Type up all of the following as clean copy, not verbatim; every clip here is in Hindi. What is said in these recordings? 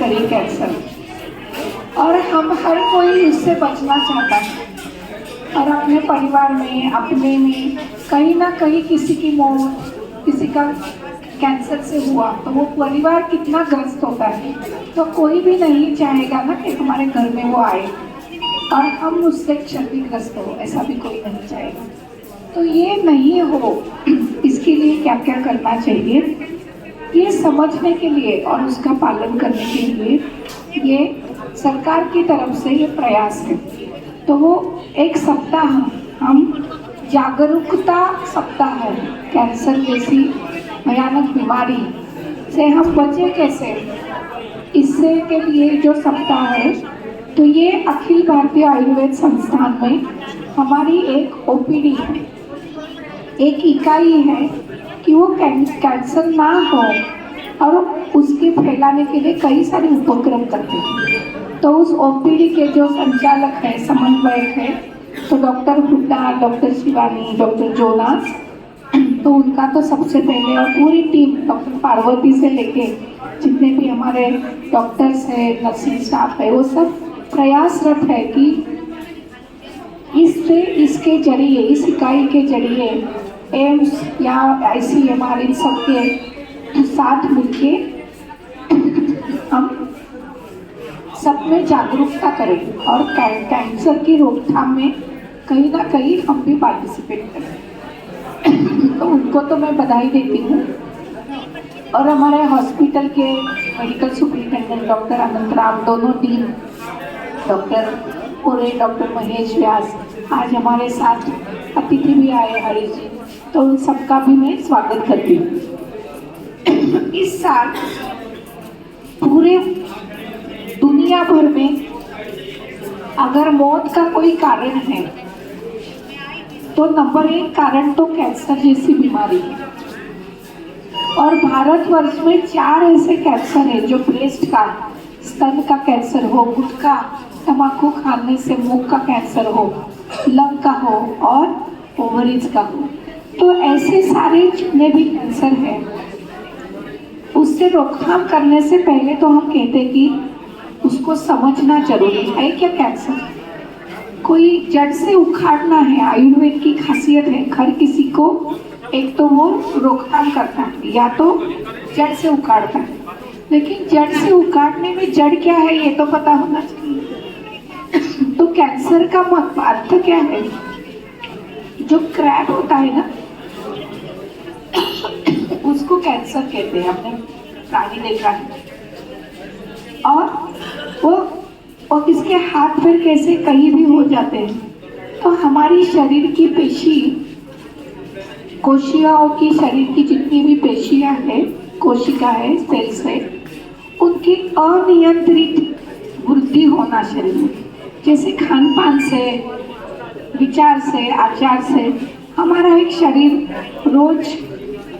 भयंकरी कैंसर, और हम हर कोई इससे बचना चाहता है। और अपने परिवार में, अपने में कहीं ना कहीं किसी की मौत, किसी का कैंसर से हुआ तो वो परिवार कितना ग्रस्त होता है। तो कोई भी नहीं चाहेगा ना कि हमारे घर में वो आए और हम उससे क्षतिग्रस्त हो, ऐसा भी कोई नहीं चाहेगा। तो ये नहीं हो, इसके लिए क्या क्या करना चाहिए, ये समझने के लिए और उसका पालन करने के लिए ये सरकार की तरफ से ये प्रयास है। तो वो एक सप्ताह हम जागरूकता सप्ताह है, कैंसर जैसी भयानक बीमारी से हम बचे कैसे, इससे के लिए जो सप्ताह है, तो ये अखिल भारतीय आयुर्वेद संस्थान में हमारी एक ओपीडी है, एक इकाई है कि वो कैंसर ना हो और उसके फैलाने के लिए कई सारे उपक्रम करते हैं। तो उस ओपीडी के जो संचालक है, समन्वयक है, तो doctor Hooda, doctor Shivani, doctor Jonas, तो उनका तो सबसे पहले, और पूरी टीम डॉक्टर पार्वती से लेके जितने भी हमारे डॉक्टर्स है, नर्सिंग स्टाफ है, वो सब प्रयासरत है कि इसके जरिए, इस इकाई के जरिए एम्स या ICMR इन सब के साथ मिलके हम सब में जागरूकता करें और कैंसर की रोकथाम में कहीं ना कहीं हम भी पार्टिसिपेट करें। तो उनको तो मैं बधाई देती हूँ। और हमारे हॉस्पिटल के मेडिकल सुपरिटेंडेंट डॉक्टर अनंत राम, दोनों टीम, डॉक्टर पुरे, डॉक्टर महेश व्यास, आज हमारे साथ अतिथि भी आए हरीश जी, तो उन सबका भी मैं स्वागत करती हूँ। इस साल पूरे दुनिया भर में अगर मौत का कोई कारण है तो नंबर 1 कारण तो कैंसर जैसी बीमारी है। और भारतवर्ष में 4 ऐसे कैंसर है जो ब्रेस्ट का, स्तन का कैंसर हो, गुटखा तंबाकू खाने से मुंह का कैंसर हो, लंग का हो और ओवरीज का हो। तो ऐसे सारे जितने भी कैंसर है उससे रोकथाम करने से पहले तो हम कहते हैं कि उसको समझना जरूरी है। क्या कैंसर कोई जड़ से उखाड़ना है, आयुर्वेद की खासियत है, हर किसी को एक तो वो रोकथाम करता है या तो जड़ से उखाड़ता है, लेकिन जड़ से उखाड़ने में जड़ क्या है ये तो पता होना चाहिए। तो कैंसर का अर्थ क्या है, जो क्रैब होता है ना उसको कैंसर कहते हैं, आपने प्राणी देखा है। और इसके हाथ पैर कैसे कहीं भी हो जाते हैं। तो हमारी शरीर की पेशी, कोशिकाओं की, शरीर की जितनी भी पेशियां हैं, कोशिका है, सेल्स है, उनकी अनियंत्रित वृद्धि होना शरीर में, जैसे खान पान से, विचार से, आचार से हमारा एक शरीर रोज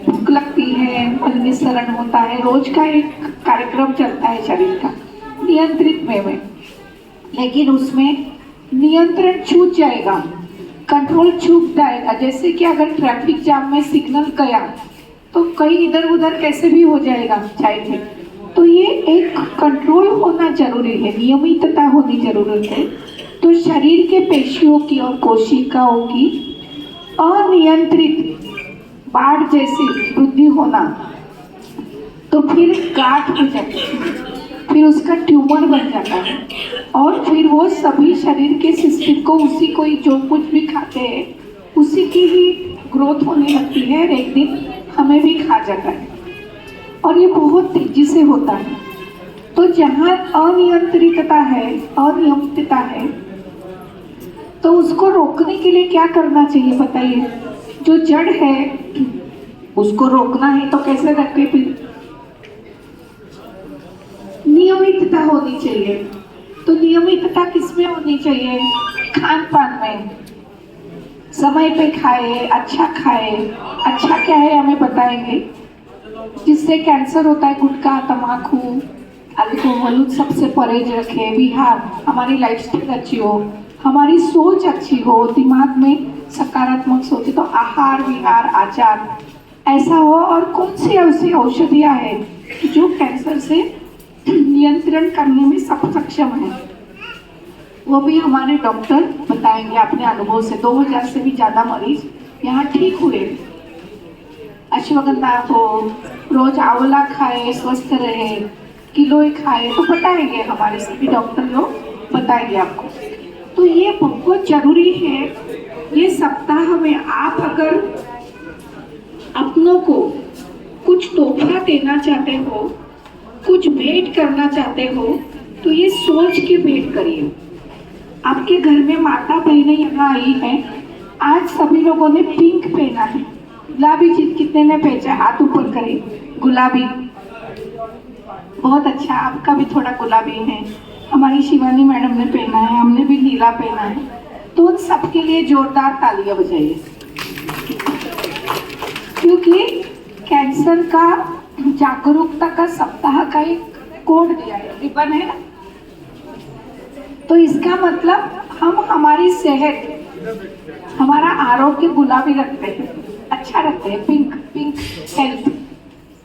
भूख लगती है, मल विसरण होता है, रोज का एक कार्यक्रम चलता है शरीर का नियंत्रित में, लेकिन उसमें नियंत्रण छूट जाएगा, कंट्रोल छूट जाएगा। जैसे कि अगर ट्रैफिक जाम में सिग्नल गया तो कहीं इधर उधर कैसे भी हो जाएगा चाहे। तो ये एक कंट्रोल होना जरूरी है, नियमितता होनी जरूरी है। तो शरीर के पेशियों की और कोशिकाओं की अनियंत्रित बाढ़ जैसी वृद्धि होना, तो फिर गांठ हो जाती है, फिर उसका ट्यूमर बन जाता है, और फिर वो सभी शरीर के सिस्टम को, उसी को ही जो कुछ भी खाते हैं उसी की ही ग्रोथ होने लगती है, और एक दिन हमें भी खा जाता है, और ये बहुत तेजी से होता है। तो जहाँ अनियंत्रितता है, अनियमितता है, तो उसको रोकने के लिए क्या करना चाहिए बताइए। जो जड़ है उसको रोकना है तो कैसे रखें, फिर नियमितता होनी चाहिए। तो नियमितता किसमें होनी चाहिए, खान पान में, समय पे खाए, अच्छा खाए। अच्छा क्या है हमें बताएंगे, जिससे कैंसर होता है, गुटखा, तम्बाकू, अल्कोहल सबसे परहेज रखे, विहार, हमारी लाइफस्टाइल अच्छी हो, हमारी सोच अच्छी हो, दिमाग में सकारात्मक सोचे, तो आहार, विहार, आचार ऐसा हो। और कौन सी ऐसी औषधियाँ हैं जो कैंसर से नियंत्रण करने में सब सक्षम है, वो भी हमारे डॉक्टर बताएंगे अपने अनुभव से। 2000 से भी ज़्यादा मरीज यहाँ ठीक हुए। अश्वगंधा को रोज आंवला खाए, स्वस्थ रहे, किलोई खाए, तो बताएंगे हमारे सभी डॉक्टर लोग बताएंगे आपको। तो ये बहुत जरूरी है। ये सप्ताह में आप अगर अपनों को कुछ तोहफा देना चाहते हो, कुछ भेंट करना चाहते हो, तो ये सोच के भेंट करिए। आपके घर में माता बहनें यहाँ आई हैं, आज सभी लोगों ने पिंक पहना है। गुलाबी चीज कितने ने पहचा? हाथ ऊपर करें। गुलाबी, बहुत अच्छा। आपका भी थोड़ा गुलाबी है। हमारी शिवानी मैडम ने पहना है, हमने भी नीला पहना है। तो उन सबके लिए जोरदार तालियां बजाइए, क्योंकि कैंसर का जागरूकता का सप्ताह का एक कोड दिया है, रिबन है ना। तो इसका मतलब हम हमारी सेहत, हमारा आरोग्य गुलाबी रखते हैं, अच्छा रखते हैं, पिंक पिंक हेल्थ।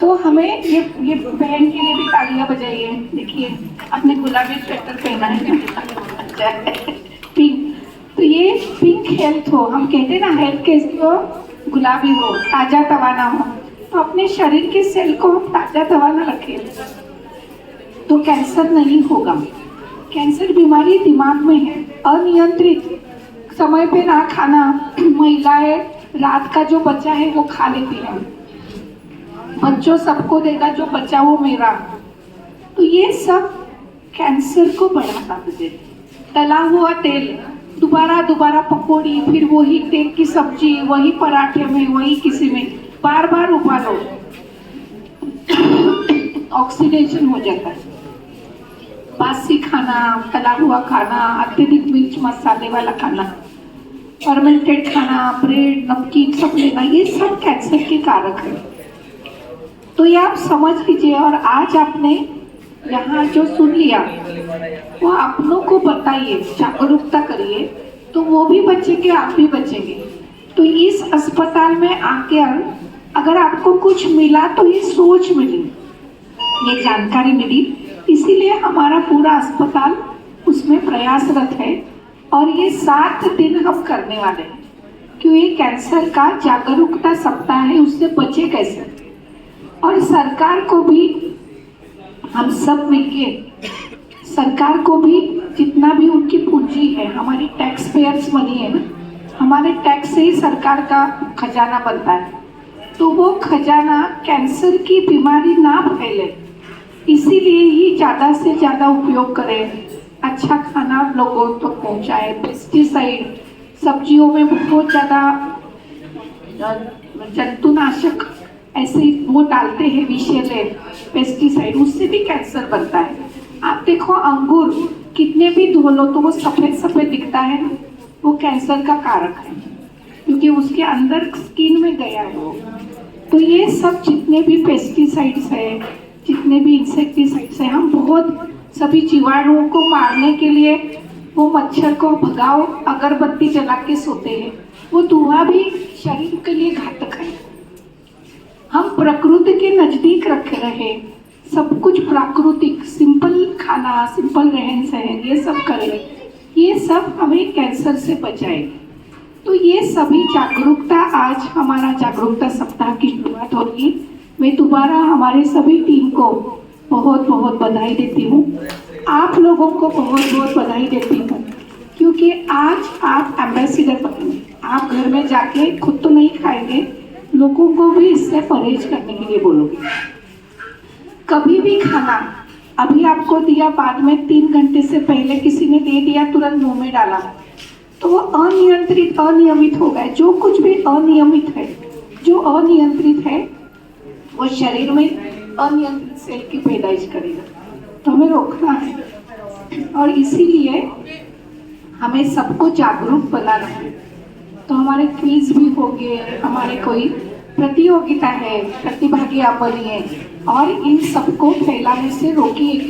तो हमें ये बहन के लिए भी तालियां बजाइए। देखिए अपने गुलाबी स्वेटर पहना है, अच्छा है, पिंक। तो ये पिंक हेल्थ हो, हम कहते हैं ना हेल्थ कैसी हो? गुलाबी हो, ताजा तवाना हो। तो अपने शरीर के सेल को हम ताजा तवाना रखें तो कैंसर नहीं होगा। कैंसर बीमारी दिमाग में है, अनियंत्रित समय पे ना खाना। महिलाएं रात का जो बचा है वो खा लेती है, बच्चों सबको देगा, जो बचा वो मेरा। तो ये सब कैंसर को बढ़ाता है। तला हुआ तेल, दोबारा पकौड़ी, फिर वही तेल की सब्जी, वही पराठे में, वही किसी में, बार बार उबालो, ऑक्सीडेशन हो जाता है। बासी खाना, तला हुआ खाना, अत्यधिक मिर्च मसाले वाला खाना, फर्मेंटेड खाना, ब्रेड, नमकीन सब लेना, ये सब कैंसर के कारक है। तो ये आप समझ लीजिए। और आज आपने यहाँ जो सुन लिया वो अपनों को बताइए, जागरूकता करिए, तो वो भी बचेंगे, आप भी बचेंगे। तो इस अस्पताल में आकर अगर आपको कुछ मिला तो ये सोच मिली, ये जानकारी मिली, इसीलिए हमारा पूरा अस्पताल उसमें प्रयासरत है। और ये 7 दिन हम करने वाले हैं, क्योंकि कैंसर का जागरूकता सप्ताह है, उससे बचे कैसे। और सरकार को भी हम सब मिलके, सरकार को भी जितना भी उनकी पूंजी है, हमारी टैक्स पेयर्स मनी है ना, हमारे टैक्स से ही सरकार का खजाना बनता है। तो वो खजाना कैंसर की बीमारी ना फैले, इसीलिए ही ज़्यादा से ज़्यादा उपयोग करें, अच्छा खाना लोगों तक पहुँचाए। पेस्टिसाइड, सब्जियों में बहुत ज़्यादा जंतुनाशक ऐसे वो डालते हैं, विषैले पेस्टिसाइड, उससे भी कैंसर बनता है। आप देखो अंगूर कितने भी धो लो तो वो सफ़ेद सफ़ेद दिखता है ना, वो कैंसर का कारक है, क्योंकि उसके अंदर स्किन में गया है वो। तो ये सब जितने भी पेस्टिसाइड्स है, जितने भी इंसेक्टिसाइड्स है, हम बहुत सभी जीवाणुओं को मारने के लिए वो मच्छर को भगाओ, अगरबत्ती जला के सोते हैं, वो धुआं भी शरीर के लिए घातक है। हम प्रकृति के नजदीक रखे रहे, सब कुछ प्राकृतिक, सिंपल खाना, सिंपल रहन सहन, ये सब करें, ये सब हमें कैंसर से बचाए। तो ये सभी जागरूकता, आज हमारा जागरूकता सप्ताह की शुरुआत होगी। मैं दोबारा हमारे सभी टीम को बहुत बहुत बधाई देती हूँ, आप लोगों को बहुत बहुत बधाई देती हूँ, क्योंकि आज आप एम्बेसडर बनेंगे। आप घर में जाके खुद तो नहीं खाएंगे, लोगों को भी इससे परहेज करने के लिए बोलोगे। कभी भी खाना अभी आपको दिया, बाद में 3 घंटे से पहले किसी ने दे दिया, तुरंत मुंह में डाला, तो वो अनियंत्रित, अनियमित हो गए। जो कुछ भी अनियमित है, जो अनियंत्रित है, वो शरीर में अनियंत्रित सेल की पैदाइश करेगा। तो हमें रोकना है, और इसीलिए हमें सबको जागरूक बनाना है। तो हमारे क्विज भी होंगे, हमारे कोई प्रतियोगिता है, प्रतिभागी आप बनिए और इन सबको फैलाने से रोकिए।